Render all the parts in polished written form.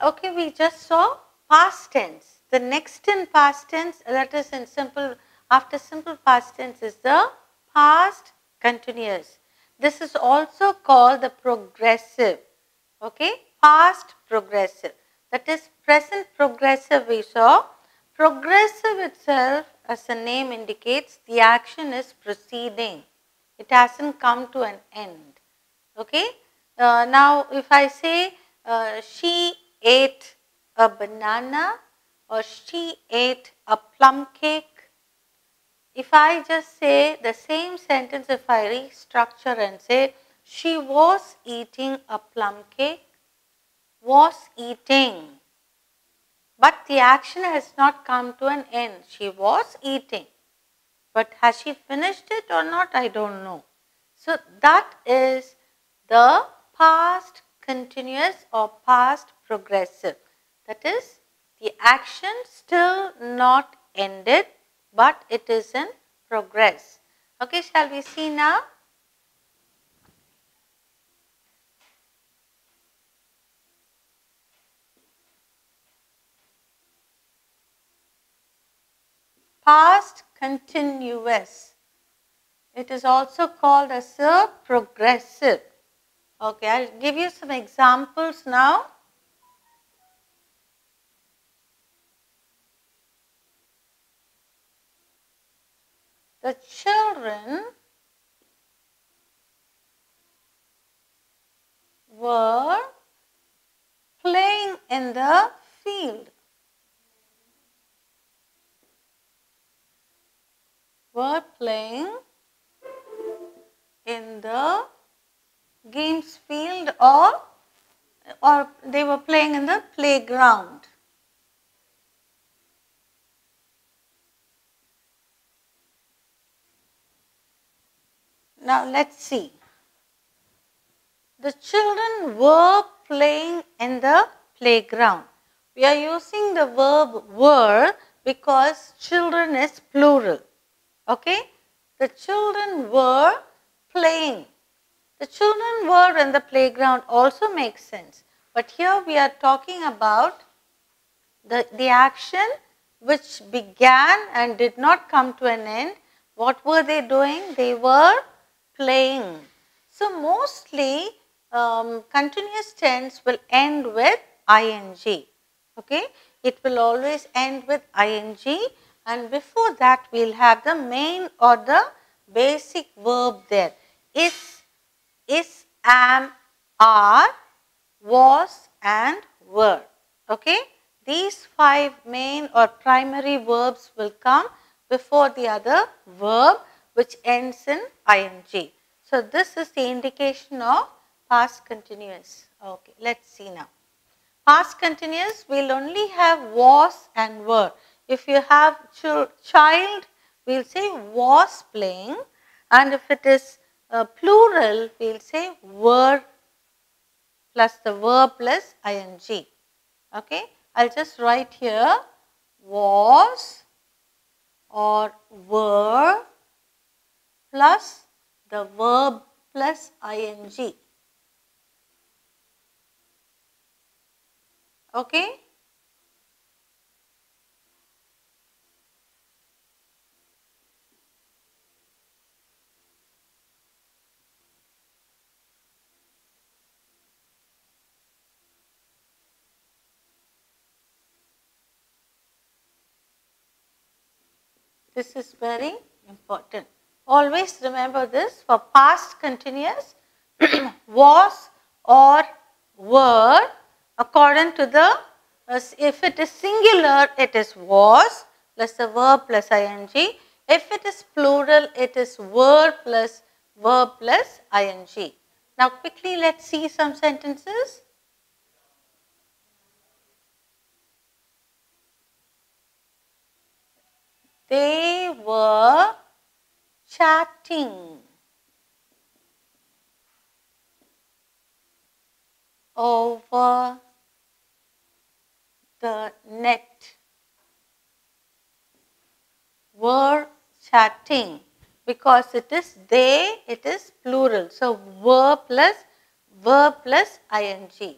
Okay, we just saw past tense. The next in past tense, that is in simple, after simple past tense is the past continuous. This is also called the progressive. Okay, past progressive. That is present progressive we saw. Progressive itself, as the name indicates, the action is proceeding. It hasn't come to an end. Okay. Now, if I say she ate a banana or she ate a plum cake, if I just say the same sentence, if I restructure and say she was eating a plum cake, was eating, but the action has not come to an end. She was eating, but has she finished it or not? I don't know. So that is the past continuous or past progressive. That is, the action still not ended, but it is in progress. Okay, shall we see now? Past continuous. It is also called as a progressive. Okay, I'll give you some examples now. The children were playing in the field. Were playing in the games field or they were playing in the playground. Now let's see. The children were playing in the playground. We are using the verb were because children is plural. Okay? The children were playing. The children were in the playground also makes sense. But here we are talking about the action which began and did not come to an end. What were they doing? They were playing. So mostly continuous tense will end with ing. Okay? It will always end with ing, and before that we will have the main or the basic verb there. Is, am, are, was and were. Okay? These 5 main or primary verbs will come before the other verb which ends in ing. So this is the indication of past continuous. Okay, let's see now. Past continuous will only have was and were. If you have child, we will say was playing, and if it is plural, we will say were plus the verb plus ing. Okay, I'll just write here was or were plus the verb plus ing. Okay? This is very important. Always remember this. For past continuous, was or were, according to the, if it is singular, it is was plus the verb plus ing. If it is plural, it is were plus verb plus ing. Now quickly let's see some sentences. They were chatting over the net. Were chatting because it is they, it is plural. So were plus verb plus ing.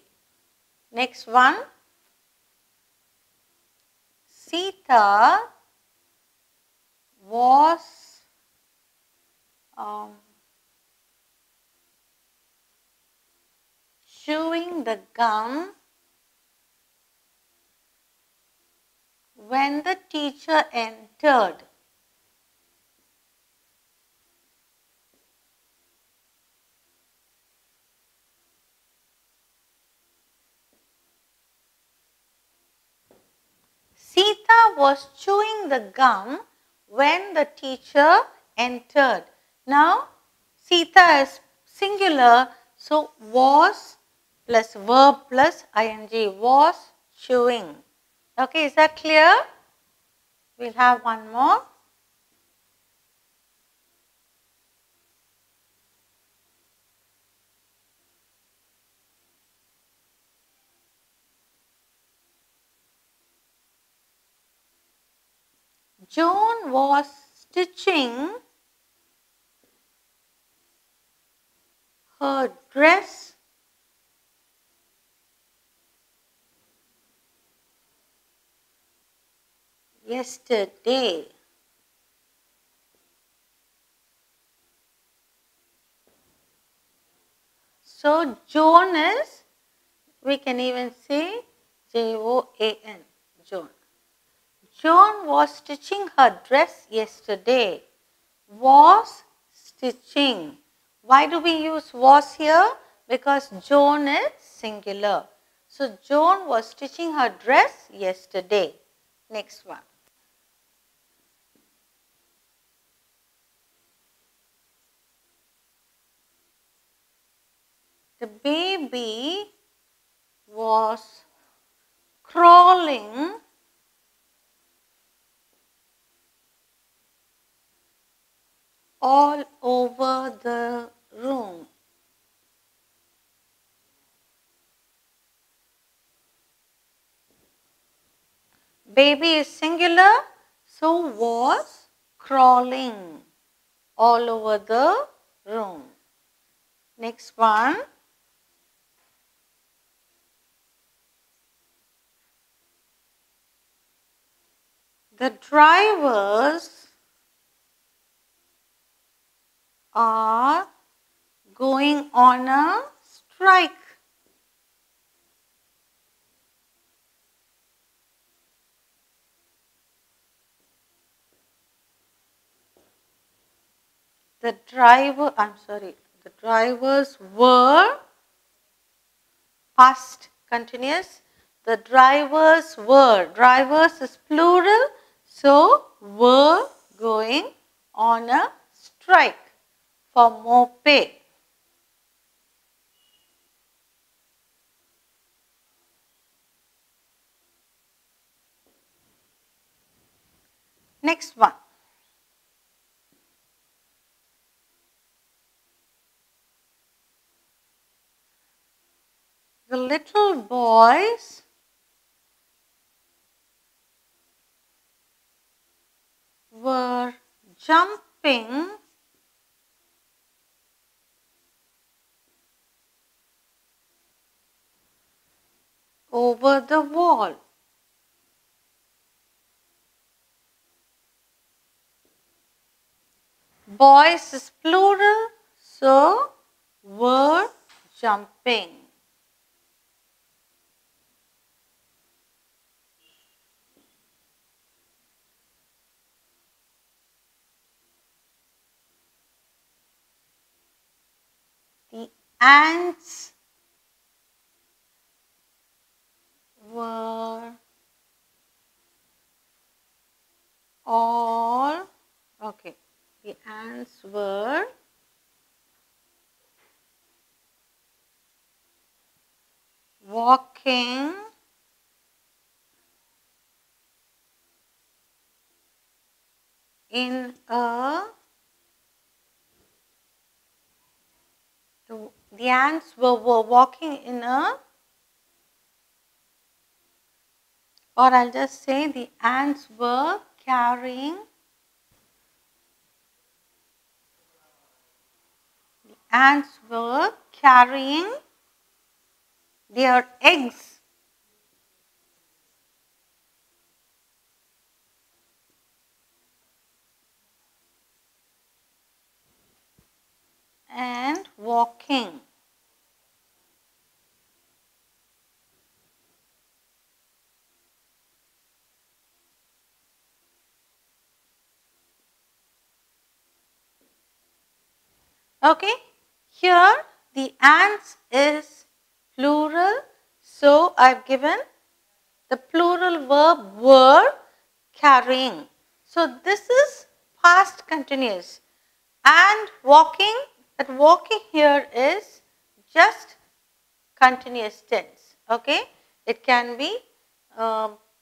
Next one, Sita was chewing the gum when the teacher entered. Sita was chewing the gum when the teacher entered. Now, Sita is singular, so was plus verb plus ing, was chewing. Okay, is that clear? We'll have one more. Joan was stitching her dress yesterday. So, Joan is, we can even say Joan, Joan. Joan was stitching her dress yesterday. Was stitching. Why do we use was here? Because Joan is singular. So, Joan was stitching her dress yesterday. Next one. The baby was crawling all over the room. Baby is singular, so was crawling all over the room. Next one. The drivers are going on a strike. The drivers were past continuous. The drivers were, drivers is plural, so were going on a strike for more pay. Next one. The little boys were jumping over the wall. Boys is plural, so were jumping. The ants were all, okay, the ants were walking in a, the ants were walking in a, or I'll just say the ants were carrying, their eggs and walking. Okay, here the ants is plural, so I have given the plural verb were carrying. So this is past continuous, and walking, that walking here is just continuous tense. Okay, it can be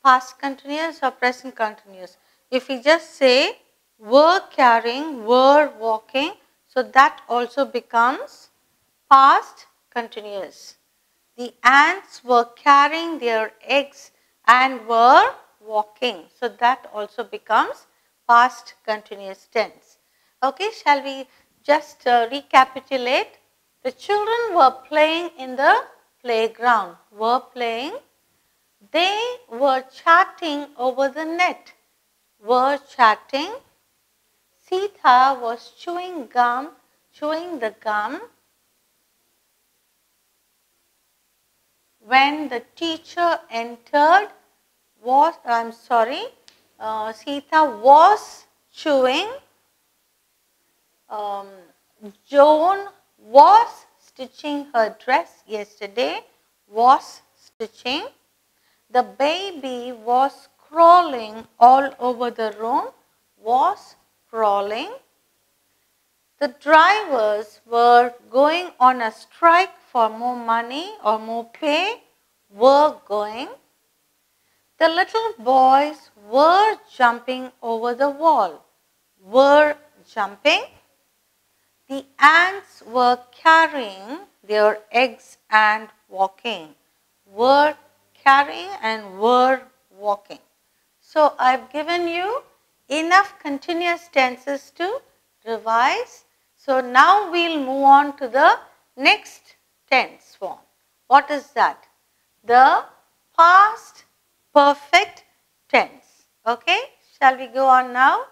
past continuous or present continuous. If we just say were carrying, were walking, so that also becomes past continuous. The ants were carrying their eggs and were walking. So that also becomes past continuous tense. Okay, shall we just recapitulate? The children were playing in the playground. Were playing. They were chatting over the net. Were chatting. Sita was chewing the gum. When the teacher entered, Sita was chewing. Joan was stitching her dress yesterday, was stitching. The baby was crawling all over the room, was crawling. The drivers were going on a strike for more money or more pay, were going. The little boys were jumping over the wall, were jumping. The ants were carrying their eggs and walking, were carrying and were walking. So I have given you enough continuous tenses to revise. So now we will move on to the next tense form. What is that? The past perfect tense. Okay, shall we go on now?